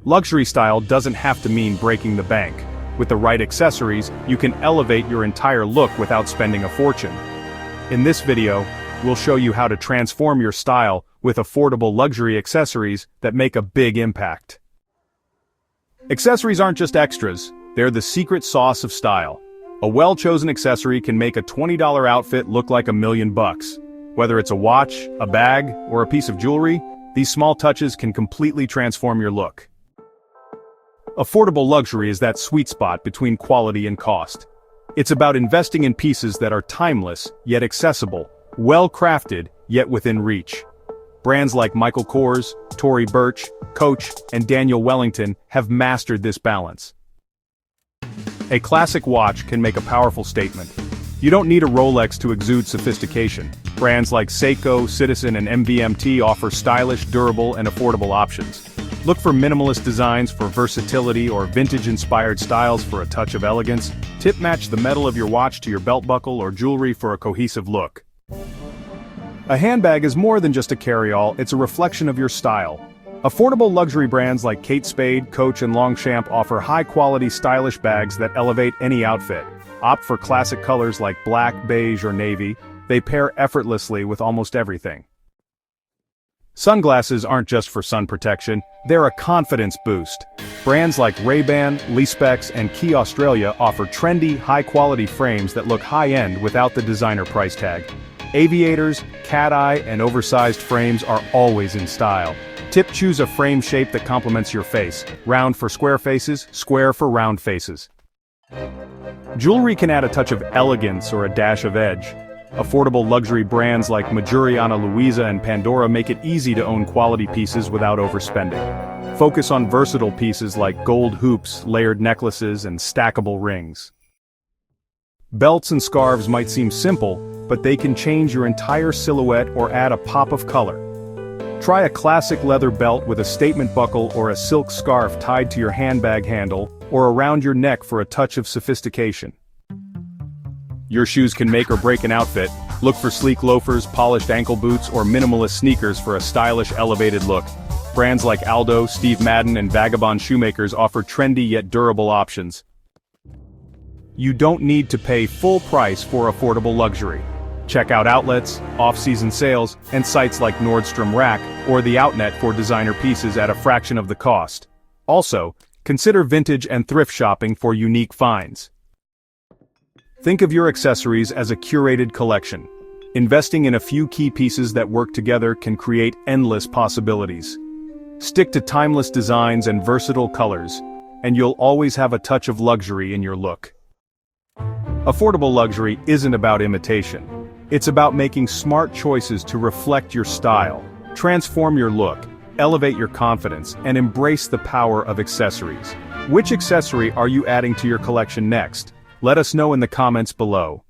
Luxury style doesn't have to mean breaking the bank. With the right accessories, you can elevate your entire look without spending a fortune. In this video, we'll show you how to transform your style with affordable luxury accessories that make a big impact. Accessories aren't just extras, they're the secret sauce of style. A well-chosen accessory can make a $20 outfit look like $1 million. Whether it's a watch, a bag, or a piece of jewelry, these small touches can completely transform your look. Affordable luxury is that sweet spot between quality and cost. It's about investing in pieces that are timeless, yet accessible, well-crafted, yet within reach. Brands like Michael Kors, Tory Burch, Coach, and Daniel Wellington have mastered this balance. A classic watch can make a powerful statement. You don't need a Rolex to exude sophistication. Brands like Seiko, Citizen, and MVMT offer stylish, durable, and affordable options. Look for minimalist designs for versatility or vintage-inspired styles for a touch of elegance. Tip-match the metal of your watch to your belt buckle or jewelry for a cohesive look. A handbag is more than just a carry-all, it's a reflection of your style. Affordable luxury brands like Kate Spade, Coach, and Longchamp offer high-quality, stylish bags that elevate any outfit. Opt for classic colors like black, beige, or navy. They pair effortlessly with almost everything. Sunglasses aren't just for sun protection, they're a confidence boost. Brands like Ray-Ban, Lee-Specs, and Key Australia offer trendy, high-quality frames that look high-end without the designer price tag. Aviators, cat-eye, and oversized frames are always in style. Choose a frame shape that complements your face. Round for square faces, square for round faces. Jewelry can add a touch of elegance or a dash of edge. Affordable luxury brands like Majuriana Luisa and Pandora make it easy to own quality pieces without overspending. Focus on versatile pieces like gold hoops, layered necklaces, and stackable rings. Belts and scarves might seem simple, but they can change your entire silhouette or add a pop of color. Try a classic leather belt with a statement buckle or a silk scarf tied to your handbag handle or around your neck for a touch of sophistication. Your shoes can make or break an outfit. Look for sleek loafers, polished ankle boots, or minimalist sneakers for a stylish, elevated look. Brands like Aldo, Steve Madden, and Vagabond shoemakers offer trendy yet durable options. You don't need to pay full price for affordable luxury. Check out outlets, off-season sales, and sites like Nordstrom Rack or the Outnet for designer pieces at a fraction of the cost. Also, consider vintage and thrift shopping for unique finds. Think of your accessories as a curated collection. Investing in a few key pieces that work together can create endless possibilities. Stick to timeless designs and versatile colors, and you'll always have a touch of luxury in your look. Affordable luxury isn't about imitation. It's about making smart choices to reflect your style, transform your look, elevate your confidence, and embrace the power of accessories. Which accessory are you adding to your collection next? Let us know in the comments below.